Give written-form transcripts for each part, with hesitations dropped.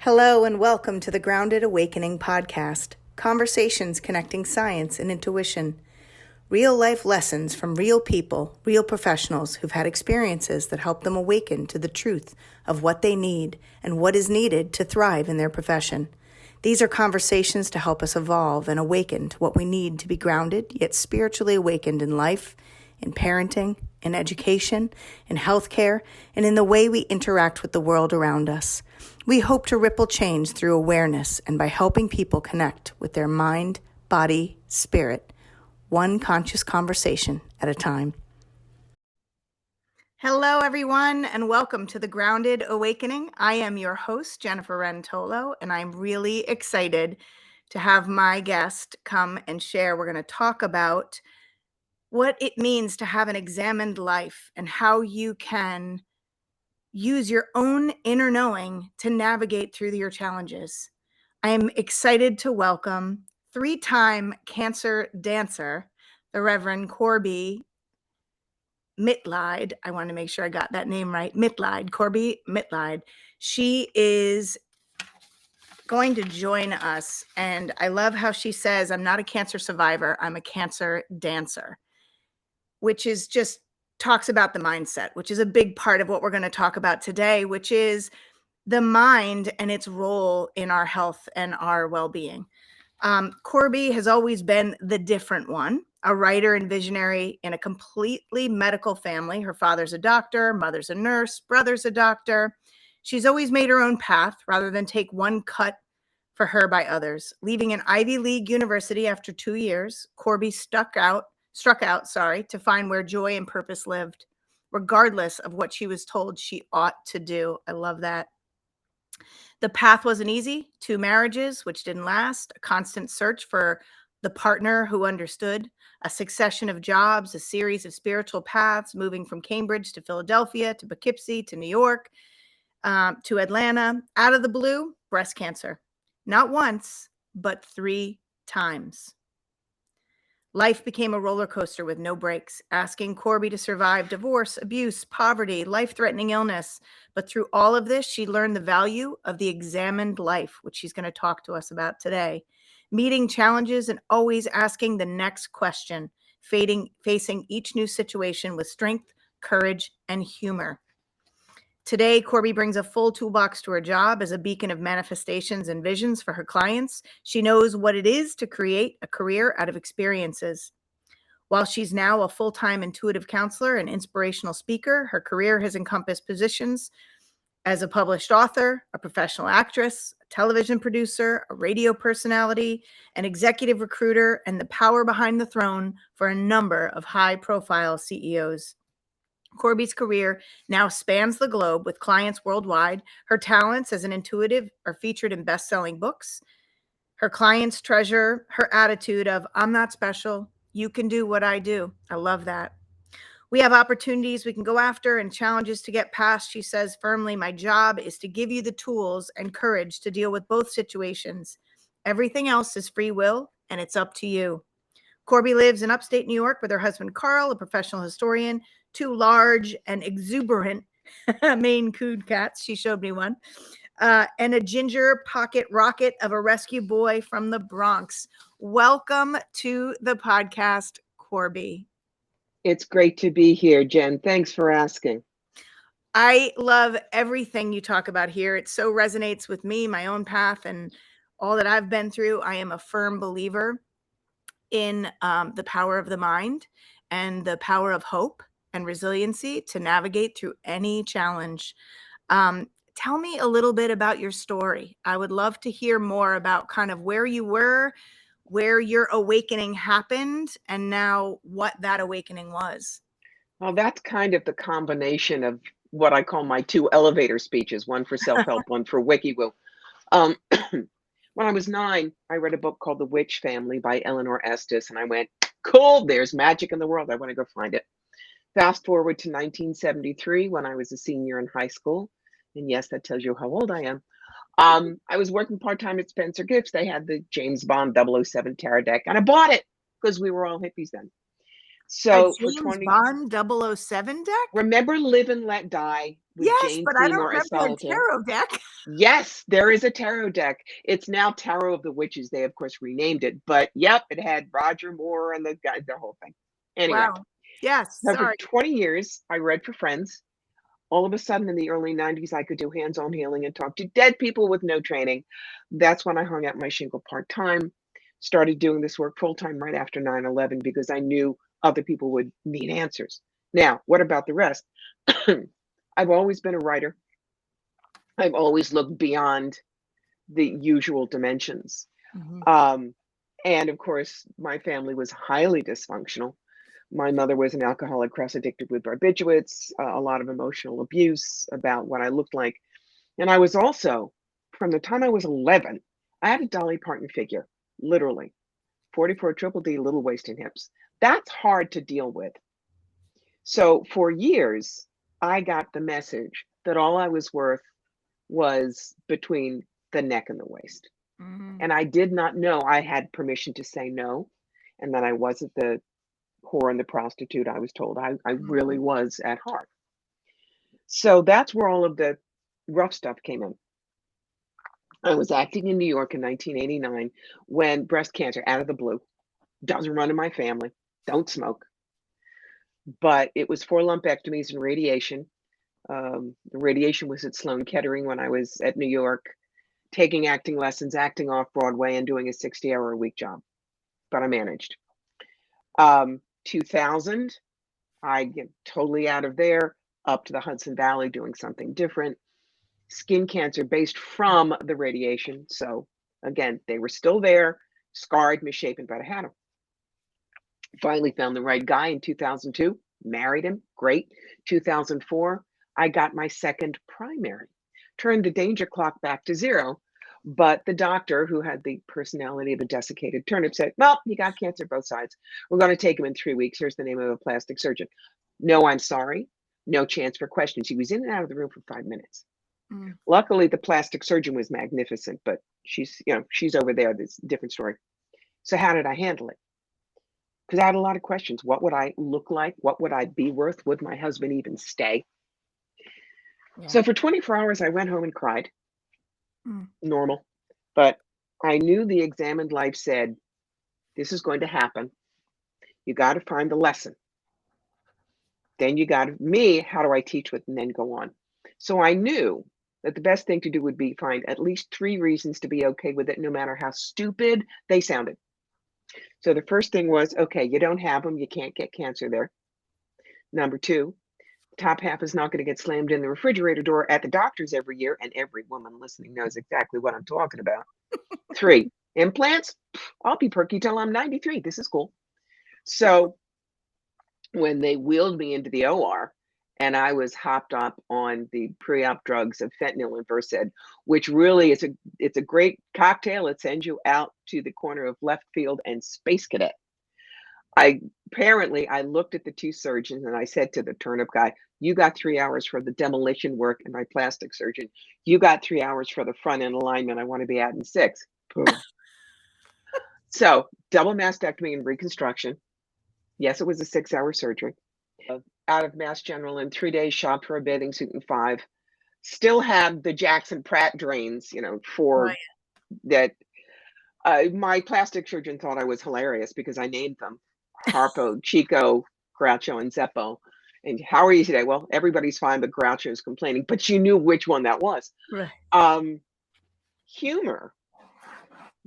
Hello and welcome to the Grounded Awakening podcast, conversations connecting science and intuition, real life lessons from real people, real professionals who've had experiences that help them awaken to the truth of what they need and what is needed to thrive in their profession. These are conversations to help us evolve and awaken to what we need to be grounded yet spiritually awakened in life, in parenting, in education, in healthcare, and in the way we interact with the world around us. We hope to ripple change through awareness and by helping people connect with their mind, body, spirit, one conscious conversation at a time. Hello, everyone, and welcome to the Grounded Awakening. I am your host, Jennifer Rentolo, and I'm really excited to have my guest come and share. We're going to talk about what it means to have an examined life and how you can use your own inner knowing to navigate through your challenges. I am excited to welcome three-time cancer dancer, the Reverend Corbie Mitleid. I want to make sure I got that name right. Corbie Mitleid. She is going to join us, and I love how she says, I'm not a cancer survivor, I'm a cancer dancer, which is just talks about the mindset, which is a big part of what we're going to talk about today, which is the mind and its role in our health and our well-being. Corbie has always been the different one, a writer and visionary in a completely medical family. Her father's a doctor, mother's a nurse, brother's a doctor. She's always made her own path rather than take one cut for her by others. Leaving an Ivy League university after 2 years, Corbie struck out, to find where joy and purpose lived, regardless of what she was told she ought to do. I love that. The path wasn't easy. 2 marriages, which didn't last, a constant search for the partner who understood, a succession of jobs, a series of spiritual paths, moving from Cambridge to Philadelphia, to Poughkeepsie, to New York, to Atlanta. Out of the blue, breast cancer. Not once, but 3 times. Life became a roller coaster with no breaks, asking Corbie to survive divorce, abuse, poverty, life-threatening illness. But through all of this, she learned the value of the examined life, which she's going to talk to us about today. Meeting challenges and always asking the next question, facing each new situation with strength, courage, and humor. Today, Corbie brings a full toolbox to her job as a beacon of manifestations and visions for her clients. She knows what it is to create a career out of experiences. While she's now a full-time intuitive counselor and inspirational speaker, her career has encompassed positions as a published author, a professional actress, a television producer, a radio personality, an executive recruiter, and the power behind the throne for a number of high-profile CEOs. Corbie's career now spans the globe with clients worldwide. Her talents as an intuitive are featured in best-selling books. Her clients treasure her attitude of, I'm not special, you can do what I do. I love that. We have opportunities we can go after and challenges to get past. She says firmly, my job is to give you the tools and courage to deal with both situations. Everything else is free will, and it's up to you. Corbie lives in upstate New York with her husband, Carl, a professional historian, 2 large and exuberant Maine Coon cats. She showed me one. And a ginger pocket rocket of a rescue boy from the Bronx. Welcome to the podcast, Corbie. It's great to be here, Jen. Thanks for asking. I love everything you talk about here. It so resonates with me, my own path, and all that I've been through. I am a firm believer in the power of the mind and the power of hope and resiliency to navigate through any challenge. Tell me a little bit about your story. I would love to hear more about kind of where you were, where your awakening happened, and now what that awakening was. Well, that's kind of the combination of what I call my 2 elevator speeches, one for Selfhelp, one for WikiWoo. When I was 9, I read a book called The Witch Family by Eleanor Estes, and I went, cool, there's magic in the world. I want to go find it. Fast forward to 1973 when I was a senior in high school. And yes, that tells you how old I am. I was working part-time at Spencer Gifts. They had the James Bond 007 tarot deck, and I bought it because we were all hippies then. So a James Bond 007 deck? Remember Live and Let Die? with Yes, Jane but I don't Seymour as remember a Solitaire. tarot deck. Yes, there is a tarot deck. It's now Tarot of the Witches. They, of course, renamed it. But yep, it had Roger Moore and the guy, the whole thing. Anyway, Wow. Yes, so for sorry. 20 years, I read for friends. All of a sudden, in the early 90s, I could do hands-on healing and talk to dead people with no training. That's when I hung out my shingle part-time, started doing this work full-time right after 9/11 because I knew other people would need answers. Now, what about the rest? I've always been a writer. I've always looked beyond the usual dimensions. Mhm. Um, and of course, my family was highly dysfunctional. My mother was an alcoholic, cross addicted with barbiturates, a lot of emotional abuse about what I looked like. And I was also, from the time I was 11, I had a Dolly Parton figure, literally 44 triple D, little waist and hips. That's hard to deal with. So for years, I got the message that all I was worth was between the neck and the waist. Mhm. And I did not know I had permission to say no, and that I wasn't the whore and the prostitute I was told I really Mhm. was at heart. So that's where all of the rough stuff came in. I was acting in New York in 1989 when breast cancer, out of the blue, doesn't run in my family, don't smoke, but it was 4 lumpectomies and radiation. The radiation was at Sloan Kettering when I was at New York, taking acting lessons, acting off Broadway, and doing a 60-hour-a-week job. But I managed. 2000, I get totally out of there, up to the Hudson Valley doing something different. Skin cancer based from the radiation. So again, they were still there, scarred, misshapen, but I had them. Finally found the right guy in 2002, married him, great. 2004, I got my second primary, turned the danger clock back to zero. But the doctor, who had the personality of a desiccated turnip, said, well, you got cancer both sides. We're going to take him in 3 weeks. Here's the name of a plastic surgeon. No, I'm sorry. No chance for questions. He was in and out of the room for 5 minutes. Mm. Luckily, the plastic surgeon was magnificent, but she's over there. This different story. So how did I handle it? Because I had a lot of questions. What would I look like? What would I be worth? Would my husband even stay? Yeah. So for 24 hours, I went home and cried. Mm. Normal. But I knew the examined life said, this is going to happen. You got to find the lesson. Then you got me, how do I teach it and then go on? So I knew that the best thing to do would be find at least 3 reasons to be okay with it, no matter how stupid they sounded. So the first thing was, okay, you don't have them, you can't get cancer there. Number two, top half is not going to get slammed in the refrigerator door at the doctor's every year, and every woman listening knows exactly what I'm talking about. 3, implants, I'll be perky till I'm 93. This is cool. So when they wheeled me into the OR and I was hopped up on the pre-op drugs of fentanyl and Versed, which really is it's a great cocktail. It sends you out to the corner of left field and Space Cadet. I looked at the 2 surgeons and I said to the turnip guy, you got 3 hours for the demolition work, and my plastic surgeon, you got 3 hours for the front end alignment. I want to be out in 6. Boom. So double mastectomy and reconstruction. Yes, it was a 6-hour surgery. Out of Mass General in 3 days, shopped for a bathing suit in 5. Still had the Jackson Pratt drains, for Right. that. My plastic surgeon thought I was hilarious because I named them Harpo, Chico, Groucho, and Zeppo. And how are you today? Well, everybody's fine, but Groucho's complaining. But you knew which one that was. Right. Humor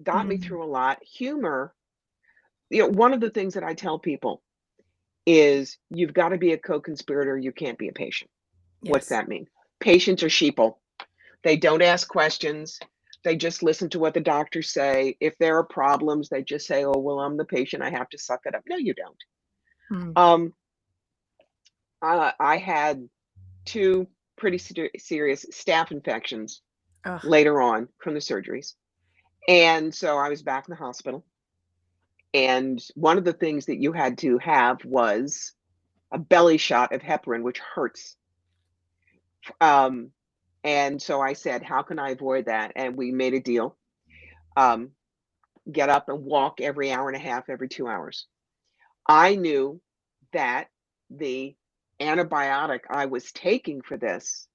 got me Mm. through a lot. Humor, one of the things that I tell people is you've got to be a co-conspirator. You can't be a patient. What's Yes. that mean? Patients are sheeple. They don't ask questions. They just listen to what the doctors say. If there are problems, they just say, oh, well, I'm the patient. I have to suck it up. No, you don't. Mm. Um, I had 2 pretty serious staph infections Ugh. later on from the surgeries. And so I was back in the hospital. And one of the things that you had to have was a belly shot of heparin, which hurts. Um, and so I said, how can I avoid that? And we made a deal. Um, get up and walk every hour and a half, every 2 hours. I knew that the antibiotic I was taking for this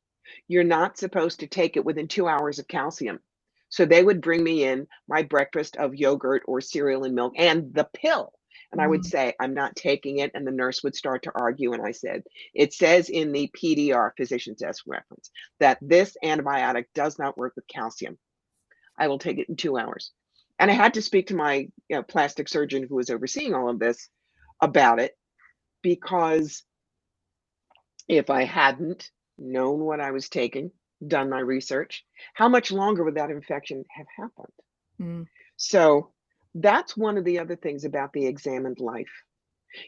You're not supposed to take it within 2 hours of calcium. So they would bring me in my breakfast of yogurt or cereal and milk and the pill. And I would Mm. say, I'm not taking it. And the nurse would start to argue. And I said, it says in the PDR, physician's desk reference, that this antibiotic does not work with calcium. I will take it in 2 hours. And I had to speak to my plastic surgeon who was overseeing all of this about it, because if I hadn't known what I was taking, done my research, how much longer would that infection have happened? Mm. So that's one of the other things about the examined life.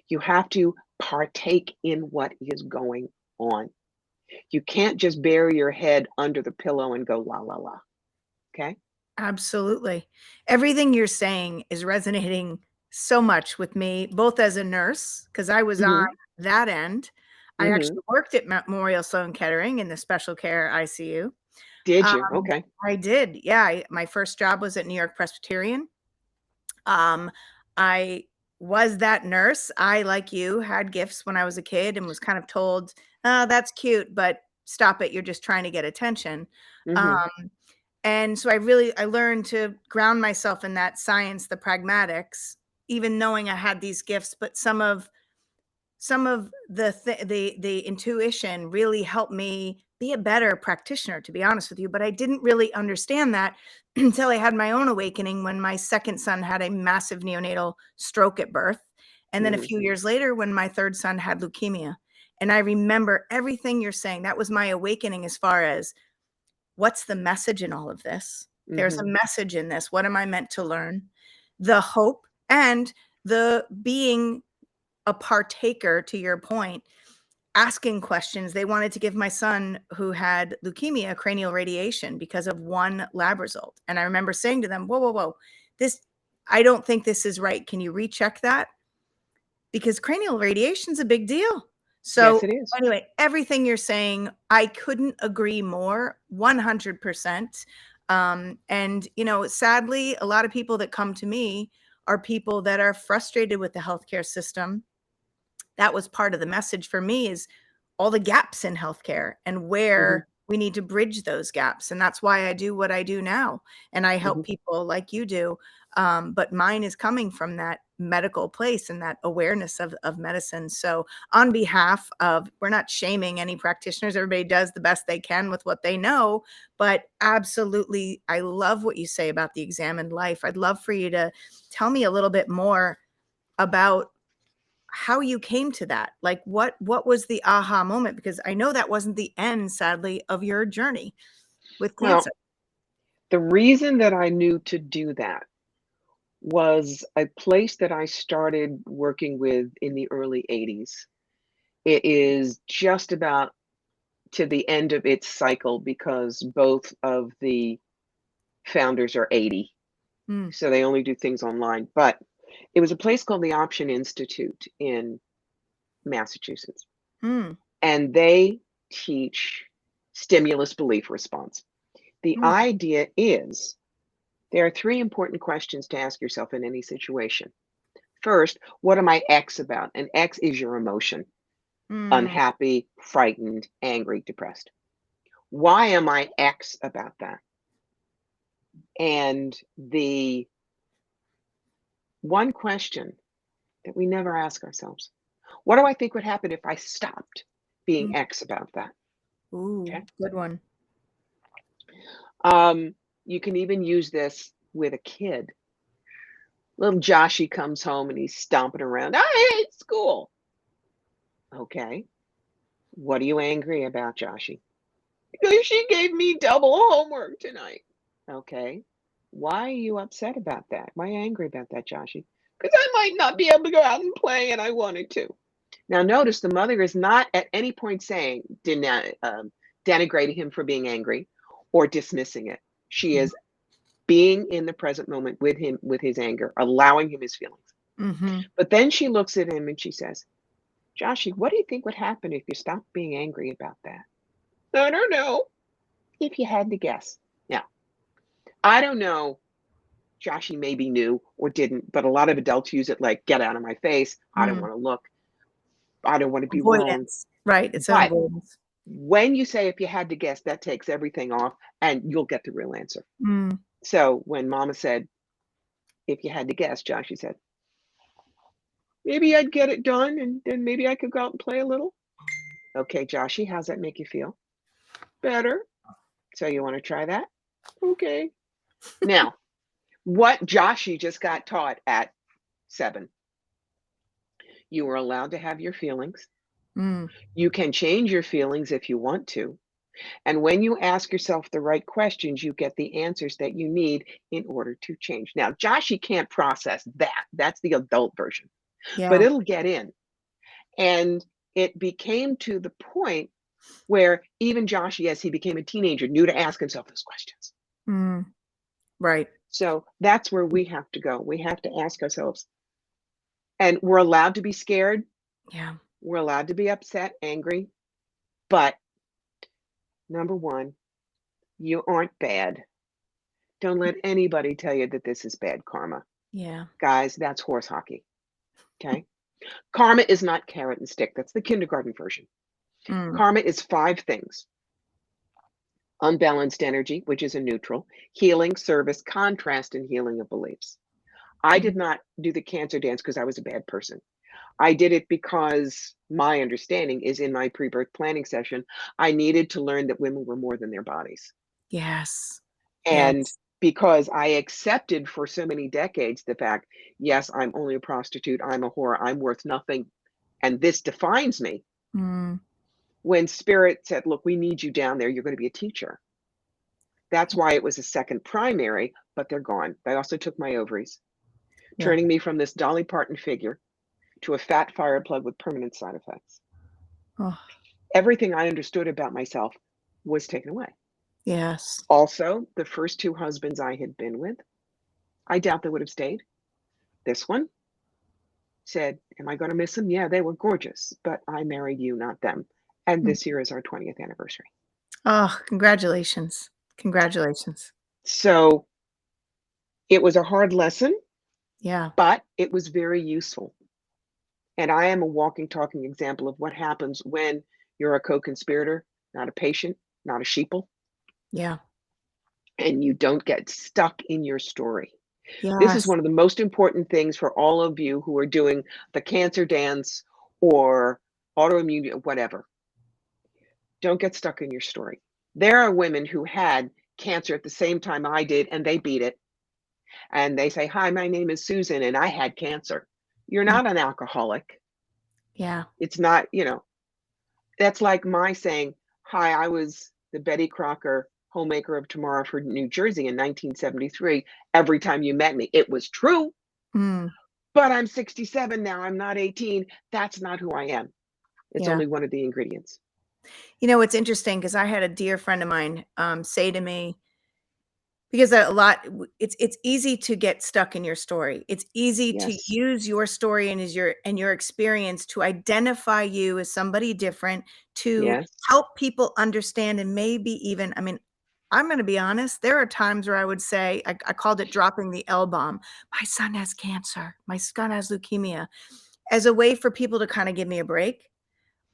You have to partake in what is going on. You can't just bury your head under the pillow and go la la la. Okay? Absolutely. Everything you're saying is resonating so much with me, both as a nurse, because I was on Mhm. that end. I Mhm. actually worked at Memorial Sloan Kettering in the special care ICU. Did Um, you? Okay. I did. Yeah, my first job was at New York Presbyterian. Um, I was that nurse. I, like you, had gifts when I was a kid and was kind of told, "Oh, that's cute, but stop it. You're just trying to get attention." Mhm. Um, and so I learned to ground myself in that science, the pragmatics, even knowing I had these gifts, but some of the intuition really helped me be a better practitioner, to be honest with you, but I didn't really understand that until I had my own awakening when my second son had a massive neonatal stroke at birth, and then a Mhm. few years later when my third son had leukemia. And I remember everything you're saying. That was my awakening as far as what's the message in all of this? There's a Mhm. message in this. What am I meant to learn? The hope and the being a partaker, to your point, asking questions. They wanted to give my son who had leukemia cranial radiation because of one lab result. And I remember saying to them, whoa, whoa, whoa, this, I don't think this is right. Can you recheck that? Because cranial radiation is a big deal. Yes, So it is. anyway, everything you're saying, I couldn't agree more, 100%. And sadly, a lot of people that come to me are people that are frustrated with the healthcare system. That was part of the message for me, is all the gaps in healthcare and Mhm. where we need to bridge those gaps. And that's why I do what I do now. And I help Mhm. people like you do. But mine is coming from that medical place and that awareness of medicine. So on behalf of, we're not shaming any practitioners. Everybody does the best they can with what they know. But absolutely, I love what you say about the examined life. I'd love for you to tell me a little bit more about how you came to that. Like what was the aha moment? Because I know that wasn't the end, sadly, of your journey with Well, cancer. the reason that I knew to do that was a place that I started working with in the early 80s. It is just about to the end of its cycle because both of the founders are 80, Mm, so they only do things online. But it was a place called the Option Institute in Massachusetts, mm, and they teach stimulus belief response. The mm, idea is there are three important questions to ask yourself in any situation. First, what am I X about? And X is your emotion: mm, unhappy, frightened, angry, depressed. Why am I X about that? And the one question that we never ask ourselves: what do I think would happen if I stopped being mm. X about that? Ooh, Okay. good one. You can even use this with a kid. Little Joshy comes home and he's stomping around. I hate school. Okay. What are you angry about, Joshy? Because she gave me double homework tonight. Okay. Why are you upset about that? Why are you angry about that, Joshy? Because I might not be able to go out and play and I wanted to. Now, notice the mother is not at any point saying, denigrating him for being angry or dismissing it. She is being in the present moment with him, with his anger, allowing him his feelings. Mm-hmm. But then she looks at him and she says, Joshy, what do you think would happen if you stopped being angry about that? I don't know. If you had to guess. Now, I don't know, Joshy maybe knew or didn't, but a lot of adults use it like, get out of my face. I don't Mm. want to look. I don't want to be wrong. Avoidance. Right. It's an But avoidance. When you say, if you had to guess, that takes everything off and you'll get the real answer. Mm. So when Mama said, if you had to guess, Joshy said, maybe I'd get it done and then maybe I could go out and play a little. Okay, Joshy, how's that make you feel? Better. So you want to try that? Okay. Now, what Joshy just got taught at 7, you are allowed to have your feelings. Mm. You can change your feelings if you want to. And when you ask yourself the right questions, you get the answers that you need in order to change. Now, Joshy can't process that. That's the adult version, but Yeah. it'll get in. And it became to the point where even Joshy, as he became a teenager, knew to ask himself those questions. Mm. Right. So that's where we have to go. We have to ask ourselves, and we're allowed to be scared. Yeah. We're allowed to be upset, angry, but number one, you aren't bad. Don't let anybody tell you that this is bad karma. Yeah. Guys, that's horse hockey. Okay. Karma is not carrot and stick. That's the kindergarten version. Mm. Karma is 5 things: unbalanced energy, which is a neutral, healing, service, contrast, and healing of beliefs. I Mhm. did not do the cancer dance because I was a bad person. I did it because my understanding is in my pre birth planning session, I needed to learn that women were more than their bodies. Yes. And Yes. because I accepted for so many decades the fact, yes, I'm only a prostitute, I'm a whore, I'm worth nothing, and this defines me. Mm. When spirit said, look, we need you down there, you're going to be a teacher. That's why it was a second primary, but they're gone. They also took my ovaries, Yeah. turning me from this Dolly Parton figure to a fat fire plug with permanent side effects. Oh, Everything I understood about myself was taken away. yes. Also, the first 2 husbands I had been with, I doubt they would have stayed. This one said, am I going to miss them? Yeah, they were gorgeous, but I married you, not them. And Mm. this year is our 20th anniversary. Oh, congratulations. Congratulations. So it was a hard lesson, Yeah. but it was very useful. And I am a walking, talking example of what happens when you're a co-conspirator, not a patient, not a sheeple, Yeah. and you don't get stuck in your story. This is Yes. one of the most important things for all of you who are doing the cancer dance or autoimmune, whatever. Don't get stuck in your story. There are women who had cancer at the same time I did, and they beat it. And they say, hi, my name is Susan, and I had cancer. You're Mm. not an alcoholic. Yeah. It's not, that's like my saying, hi, I was the Betty Crocker homemaker of tomorrow for New Jersey in 1973. Every time you met me, it was true, Mm. but I'm 67 now. I'm not 18. That's not who I am. It's Yeah. only one of the ingredients. You know, it's interesting because I had a dear friend of mine say to me, because it's easy to get stuck in your story. It's easy to Yes. use your story and your experience to identify you as somebody different, to Yes. help people understand, and maybe even, I mean, I'm going to be honest, there are times where I would say, I called it dropping the L bomb. My son has cancer. My son has leukemia, as a way for people to kind of give me a break.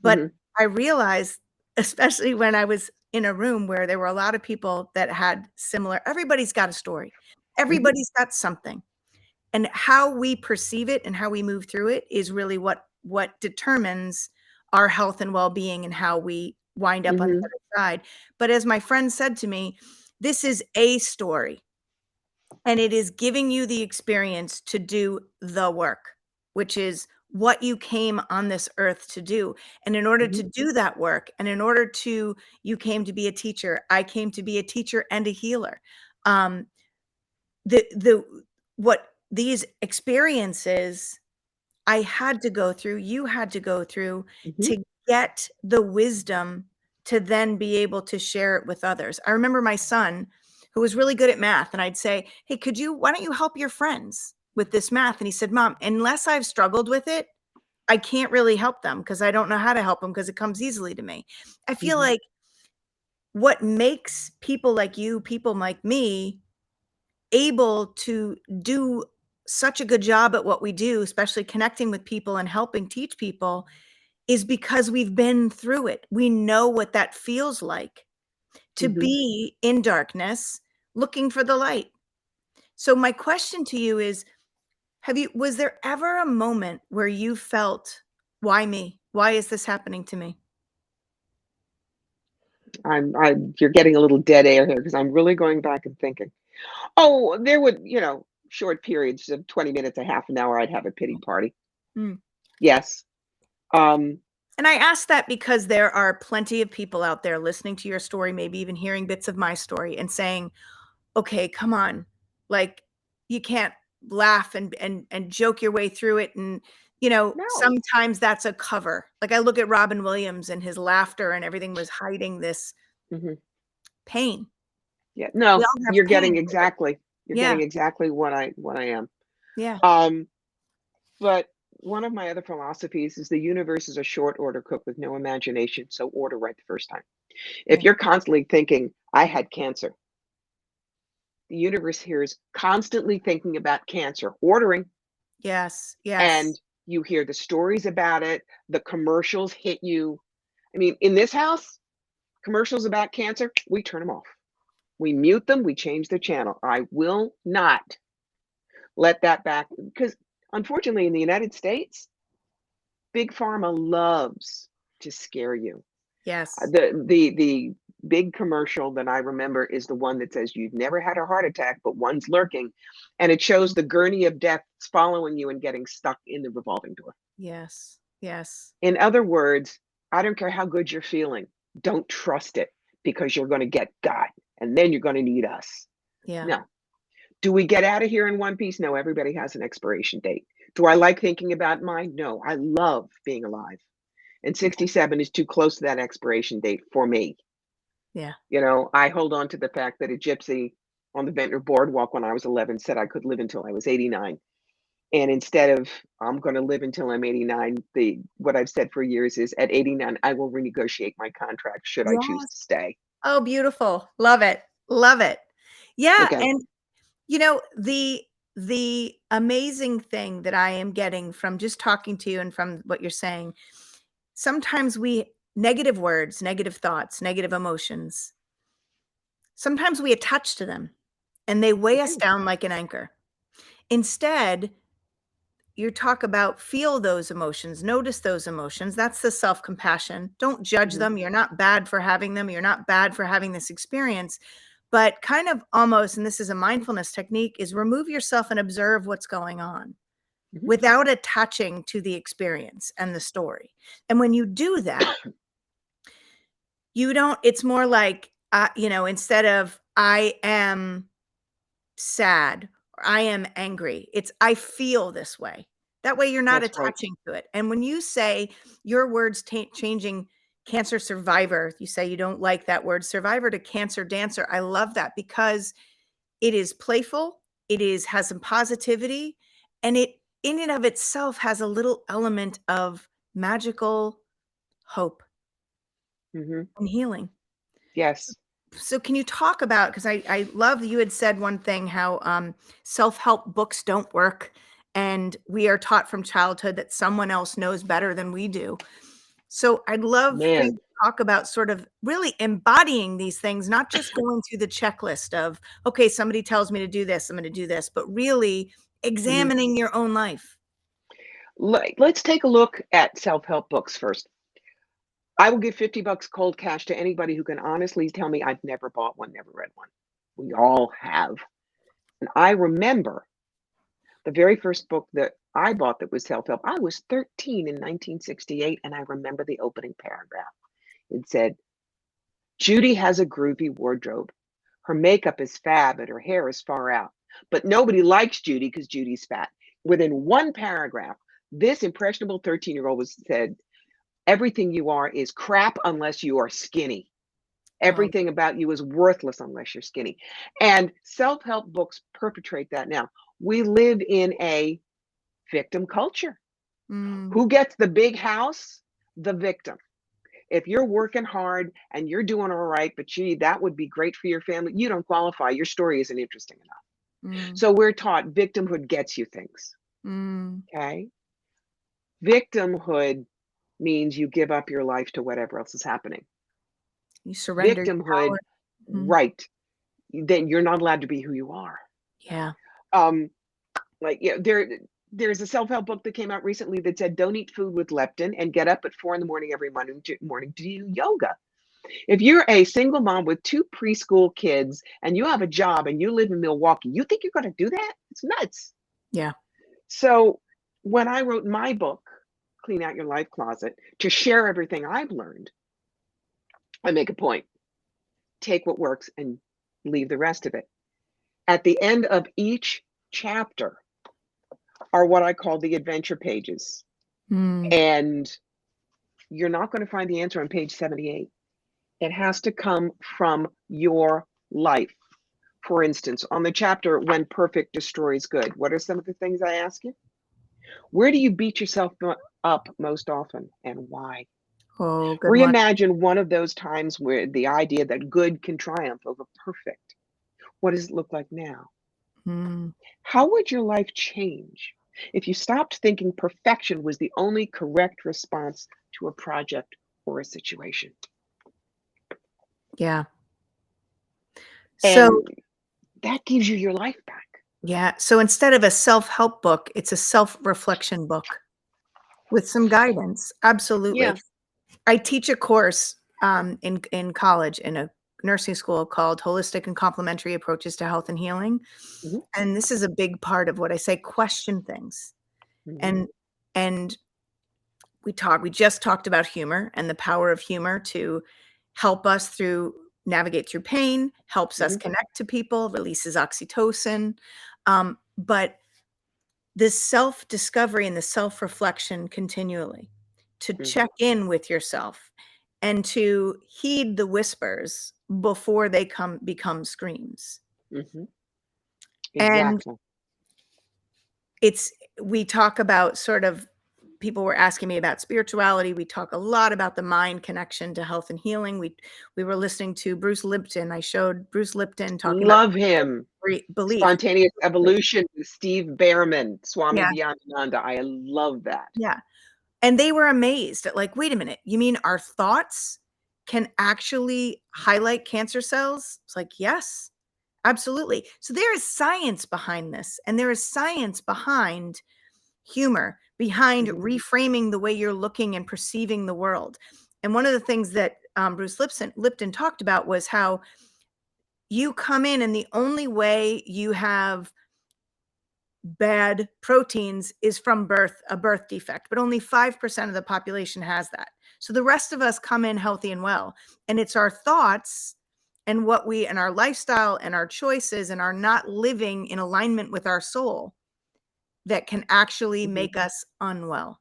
But Hmm. I realized, especially when I was in a room where there were a lot of people that had similar, everybody's got a story. Hmm. Everybody's got something. And how we perceive it and how we move through it is really what determines our health and well-being and how we wind up on the Hmm. other side. But as my friend said to me, this is a story, and it is giving you the experience to do the work, which is what you came on this earth to do. And in order Hmm. to do that work, and in order to, you came to be a teacher, I came to be a teacher and a healer. Um, the what these experiences I had to go through, you had to go through, Hmm. to get the wisdom to then be able to share it with others. I remember my son, who was really good at math, and I'd say, "Hey, why don't you help your friends with this math?" And he said, "Mom, unless I've struggled with it, I can't really help them because I don't know how to help them because it comes easily to me." I feel Hmm. like what makes people like you, people like me, able to do such a good job at what we do, especially connecting with people and helping teach people, is because we've been through it. We know what that feels like to Mhm. be in darkness looking for the light. So my question to you is, was there ever a moment where you felt, why me? Why is this happening to me? You're getting a little dead air here because I'm really going back and thinking. Oh, there would, short periods of 20 minutes, a half an hour, I'd have a pity party. Mm. Yes. Um, And I ask that because there are plenty of people out there listening to your story, maybe even hearing bits of my story and saying, okay, come on. Like, you can't laugh and joke your way through it. And, no. sometimes that's a cover. Like, I look at Robin Williams and his laughter and everything was hiding this Mhm. pain. Yeah. We No, all have pain. you're Yeah. getting exactly what I am. Yeah. Um, but one of my other philosophies is the universe is a short order cook with no imagination, so order right the first time. If Yeah. you're constantly thinking, I had cancer, the universe here is constantly thinking about cancer, ordering, Yes. and Yes. you hear the stories about it, the commercials hit you. I mean, in this house, commercials about cancer, we turn them off. We mute them, we change the channel. I will not let that back because unfortunately in the United States, big pharma loves to scare you. Yes. The big commercial that I remember is the one that says you've never had a heart attack, but one's lurking, and it shows the gurney of death following you and getting stuck in the revolving door. Yes. Yes. In other words, I don't care how good you're feeling, don't trust it because you're going to get got, and then you're going to need us. Yeah. No. Do we get out of here in one piece? No, everybody has an expiration date. Do I like thinking about mine? No, I love being alive. And 67 is too close to that expiration date for me. Yeah. I hold on to the fact that a gypsy on the Ventnor Boardwalk when I was 11 said I could live until I was 89. And instead of I'm going to live until I'm 89, what I've said for years is at 89 I will renegotiate my contract should I choose Yes. to stay. Oh, beautiful. Love it. Love it. Yeah, Okay. and the amazing thing that I am getting from just talking to you and from what you're saying, sometimes we negative words, negative thoughts, negative emotions, sometimes we attach to them and they weigh us Mhm, down like an anchor. Instead, you talk about feel those emotions, notice those emotions. That's the self-compassion. Don't judge mhm, them. You're not bad for having them. You're not bad for having this experience. But kind of almost, and this is a mindfulness technique, is remove yourself and observe what's going on mhm, without attaching to the experience and the story. And when you do that, you don't, it's more like, instead of I am sad or I am angry, it's I feel this way. That way you're not that's right. attaching to it. And when you say your words changing cancer survivor, you say you don't like that word survivor to cancer dancer. I love that because it is playful, has some positivity, and it in and of itself has a little element of magical hope Mhm, and healing. yes. So can you talk about, because I love that you had said one thing, how self-help books don't work and we are taught from childhood that someone else knows better than we do. So I'd love for you Man. to talk about sort of really embodying these things, not just going through the checklist of, okay, somebody tells me to do this, I'm going to do this, but really Mhm. examining your own life. Let's take a look at self-help books first. I will give $50 cold cash to anybody who can honestly tell me I've never bought one, never read one. We all have. And I remember the very first book that I bought that was self-help. I was 13 in 1968, and I remember the opening paragraph. It said, Judy has a groovy wardrobe. Her makeup is fab and her hair is far out. But nobody likes Judy because Judy's fat. Within one paragraph, this impressionable 13-year-old was said, everything you are is crap unless you are skinny. Oh, Everything about you is worthless unless you're skinny. And self-help books perpetrate that now. We live in a victim culture. mm, Who gets the big house? The victim. If you're working hard and you're doing all right, but gee, that would be great for your family, you don't qualify. Your story isn't interesting enough. mm, So we're taught victimhood gets you things. mm, Okay. Victimhood means you give up your life to whatever else is happening. You surrender your Victimhood, power. Mhm. right, then you're not allowed to be who you are. Yeah. Um, like, yeah, there's a self-help book that came out recently that said, "Don't eat food with leptin and get up at 4 in the morning every morning to do yoga." If you're a single mom with 2 preschool kids and you have a job and you live in Milwaukee, you think you're gonna do that? It's nuts. Yeah. So, when I wrote my book, Clean Out Your Life Closet, to share everything I've learned, I make a point. Take what works and leave the rest of it. At the end of each chapter are what I call the adventure pages. Mm. And you're not going to find the answer on page 78. It has to come from your life. For instance, on the chapter When Perfect Destroys Good, what are some of the things I ask you? Where do you beat yourself up most often and why? Oh, good one. Reimagine one of those times where the idea that good can triumph over perfect. What does it look like now? Mm. How would your life change if you stopped thinking perfection was the only correct response to a project or a situation? Yeah. So, And that gives you your life back. yeah. So instead of a self-help book, it's a self-reflection book with some guidance. Yeah. Absolutely. I teach a course in college in a nursing school called Holistic and Complementary Approaches to Health and Healing. Mhm, And this is a big part of what I say, question things. mhm, And and we just talked about humor and the power of humor to help us navigate through pain, helps us mhm, connect to people, releases oxytocin. But this self-discovery and the self-reflection continually, to mhm, check in with yourself and to heed the whispers before they become screams. mhm. And Exactly. it's we talk about sort of people were asking me about spirituality. We talk a lot about the mind connection to health and healing. We were listening to Bruce Lipton. I showed Bruce Lipton talking about Love him. belief. Spontaneous Evolution with Steve Behrman, Swami Yeah, Vyananda. I love that. yeah. And they were amazed at like, wait a minute, you mean our thoughts can actually highlight cancer cells? It's like, yes, absolutely. So there is science behind this, and there is science behind humor, behind Mhm, reframing the way you're looking and perceiving the world. And one of the things that Bruce Lipton talked about was how you come in, and the only way you have bad proteins is from birth, a birth defect, but only 5% of the population has that. So the rest of us come in healthy and well. And it's our thoughts and and our lifestyle and our choices and our not living in alignment with our soul that can actually mhm. make us unwell.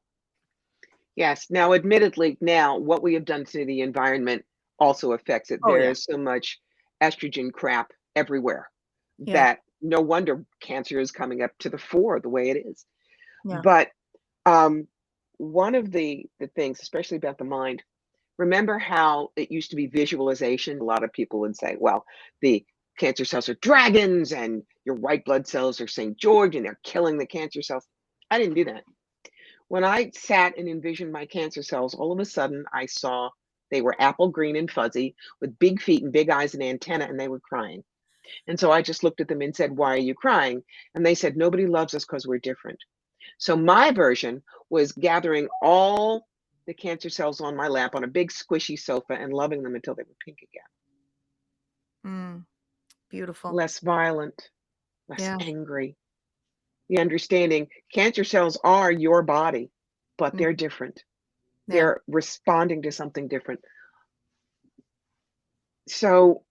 Yes. Now, admittedly, now what we have done to the environment also affects it. Oh, There yeah. is so much estrogen crap everywhere Yeah. that no wonder cancer is coming up to the fore the way it is. Yeah. But um, one of the things, especially about the mind, remember how it used to be visualization? A lot of people would say, well, the cancer cells are dragons and your white blood cells are St. George and they're killing the cancer cells. I didn't do that. When I sat and envisioned my cancer cells, all of a sudden I saw they were apple green and fuzzy with big feet and big eyes and antenna, and they were crying. And so I just looked at them and said, "Why are you crying?" And they said, "Nobody loves us because we're different." So my version was gathering all the cancer cells on my lap on a big squishy sofa and loving them until they were pink again. Mm, beautiful. Less violent, less Yeah. angry. The understanding cancer cells are your body, but Mm, they're different. yeah. They're responding to something different. So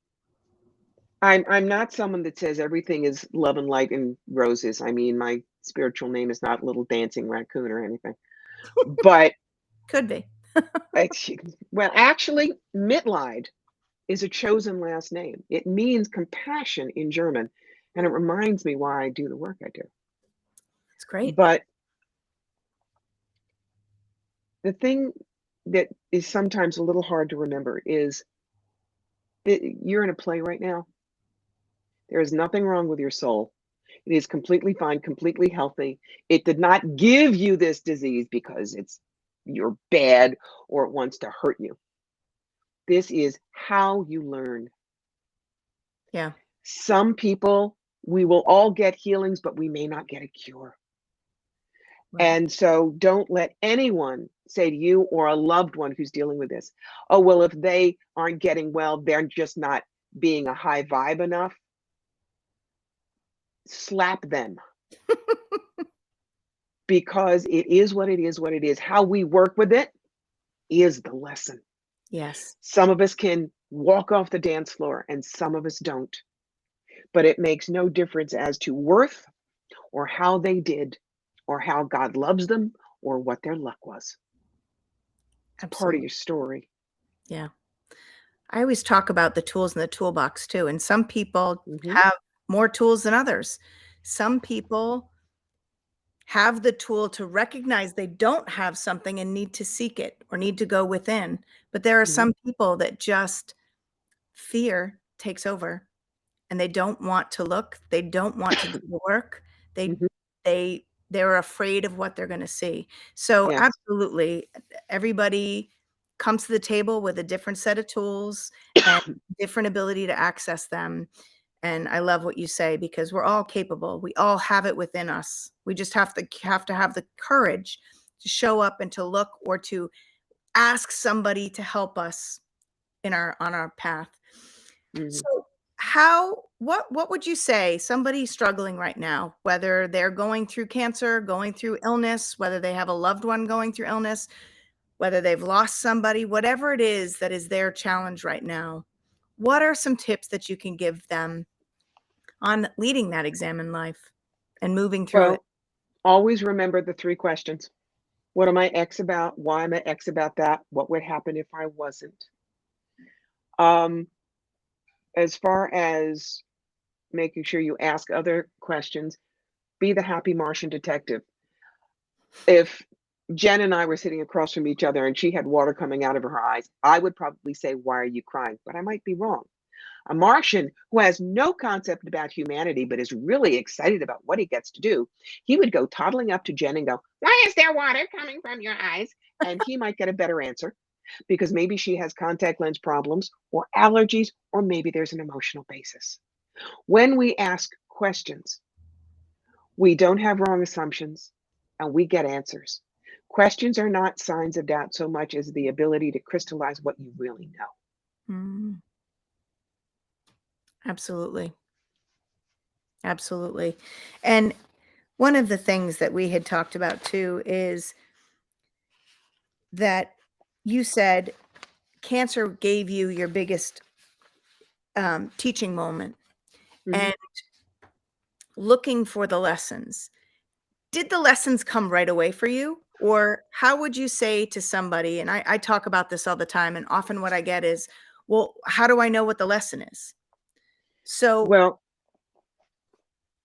I'm not someone that says everything is love and light and roses. I mean, my spiritual name is not Little Dancing Raccoon or anything. But Could be. it's, well, actually, Mitleid is a chosen last name. It means compassion in German, and it reminds me why I do the work I do. It's great. But the thing that is sometimes a little hard to remember is that you're in a play right now. There is nothing wrong with your soul. It is completely fine, completely healthy. It did not give you this disease because it's you're bad or it wants to hurt you. This is how you learn. Yeah. Some people, we will all get healings, but we may not get a cure. Right. And so don't let anyone say to you or a loved one who's dealing with this, oh, well, if they aren't getting well, they're just not being a high vibe enough. Slap them. Because it is what it is, what it is. How we work with it is the lesson. Yes. Some of us can walk off the dance floor and some of us don't. But it makes no difference as to worth or how they did or how God loves them or what their luck was. It's part of Absolutely. your story. Yeah. I always talk about the tools in the toolbox too. And some people Mhm. have more tools than others. Some people have the tool to recognize they don't have something and need to seek it or need to go within. But there are Mhm. some people that just fear takes over and they don't want to look. They don't want to do the work. They Mhm. they're afraid of what they're going to see. So Yes. absolutely, everybody comes to the table with a different set of tools and different ability to access them. And I love what you say because we're all capable. We all have it within us. We just have the courage to show up and to look or to ask somebody to help us in our on our path. Mhm. So what would you say somebody struggling right now, whether they're going through cancer, going through illness, whether they have a loved one going through illness, whether they've lost somebody, whatever it is that is their challenge right now, what are some tips that you can give them on leading that exam in life and moving through it? Well, always remember the 3 questions. What am I X about? Why am I X about that? What would happen if I wasn't? Um, as far as making sure you ask other questions, be the happy Martian detective. If Jen and I were sitting across from each other and she had water coming out of her eyes, I would probably say, "Why are you crying?" But I might be wrong. A Martian who has no concept about humanity but is really excited about what he gets to do, he would go toddling up to Jen and go, "Why is there water coming from your eyes?" And he might get a better answer because maybe she has contact lens problems or allergies, or maybe there's an emotional basis. When we ask questions, we don't have wrong assumptions and we get answers. Questions are not signs of doubt so much as the ability to crystallize what you really know. Mm, absolutely. Absolutely. And one of the things that we had talked about too is that you said cancer gave you your biggest teaching moment Mhm. and looking for the lessons. Did the lessons come right away for you? Or how would you say to somebody, and I talk about this all the time, and often what I get is, well, how do I know what the lesson is? So, Well,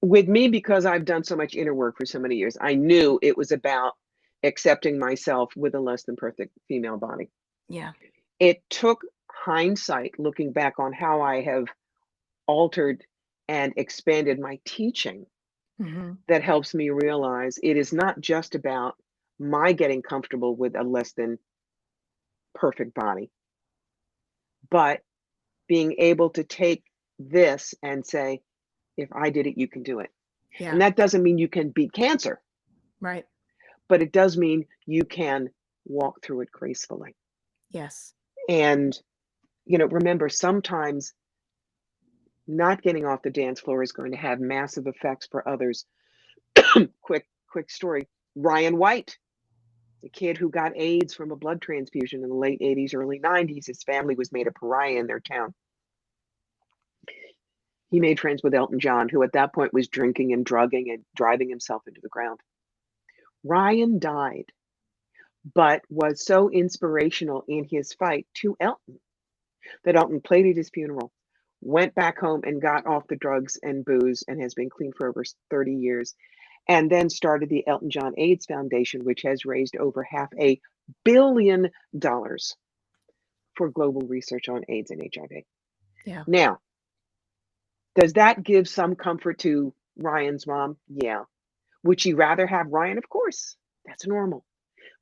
with me, because I've done so much inner work for so many years, I knew it was about accepting myself with a less than perfect female body. yeah. It took hindsight looking back on how I have altered and expanded my teaching Hmm. that helps me realize it is not just about my getting comfortable with a less than perfect body, but being able to take this and say, if I did it, you can do it. Yeah. And that doesn't mean you can beat cancer, Right. but it does mean you can walk through it gracefully. Yes. And, remember, sometimes not getting off the dance floor is going to have massive effects for others. Quick story. Ryan White, the kid who got AIDS from a blood transfusion in the late 80s, early 90s, his family was made a pariah in their town. He made friends with Elton John, who at that point was drinking and drugging and driving himself into the ground. Ryan died, but was so inspirational in his fight to Elton that Elton played at his funeral, went back home and got off the drugs and booze and has been clean for over 30 years, and then started the Elton John AIDS Foundation, which has raised over $500 million for global research on AIDS and HIV. Yeah. Now, does that give some comfort to Ryan's mom? Yeah. Would she rather have Ryan? Of course. That's normal.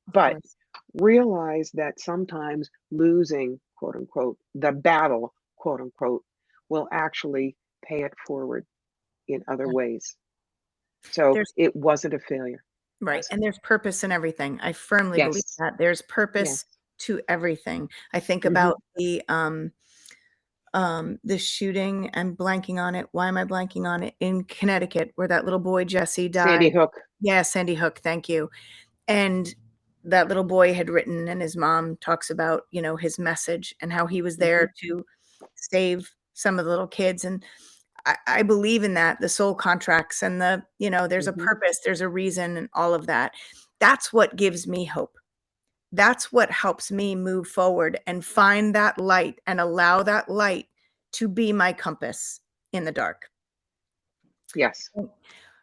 Of But course. Realize that sometimes losing, quote unquote, the battle, quote unquote, will actually pay it forward in other ways. So There's it wasn't a failure. right, Wasn't. and there's purpose in everything. I firmly believe Yes. that. There's Yes. purpose to everything. I think Hmm. about the shooting, I'm blanking on it. Why am I blanking on it? In Connecticut, where that little boy Jesse Sandy died. Hook. Yeah, Sandy Hook, thank you. And that little boy had written, and his mom talks about, his message and how he was Hmm. there to save some of the little kids. And I believe in that, the soul contracts and there's a Hmm. purpose, there's a reason, and all of that. That's what gives me hope. That's what helps me move forward and find that light and allow that light to be my compass in the dark. Yes.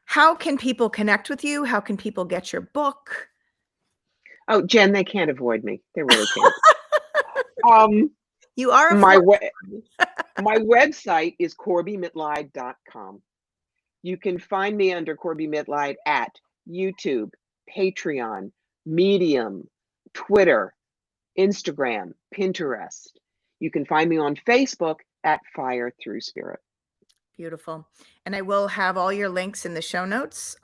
How can people connect with you? How can people get your book? Oh, Jen, they can't avoid me. They really can't. Um, You are a my Florida we- lady. my website is corbiemitleid.com. You can find me under Corbie Mitleid at YouTube, Patreon, Medium, Twitter, Instagram, Pinterest. You can find me on Facebook at Fire Through Spirit. Beautiful. And I will have all your links in the show notes.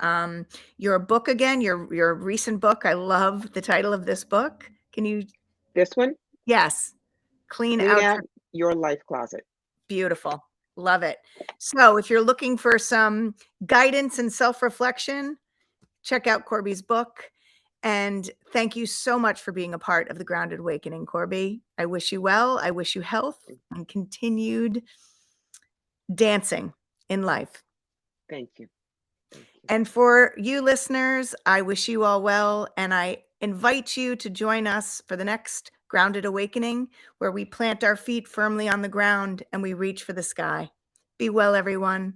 Your book again, your recent book. I love the title of this book. Can you? This one, Yes. Clean Clean out Out your Your Life Closet. beautiful. Love it. So if you're looking for some guidance and self-reflection, check out Corbie's book. And thank you so much for being a part of the Grounded Awakening, Corbie. I wish you well. I wish you health and continued dancing in life. Thank you. Thank you. And for you listeners, I wish you all well. And I invite you to join us for the next Grounded Awakening, where we plant our feet firmly on the ground and we reach for the sky. Be well, everyone.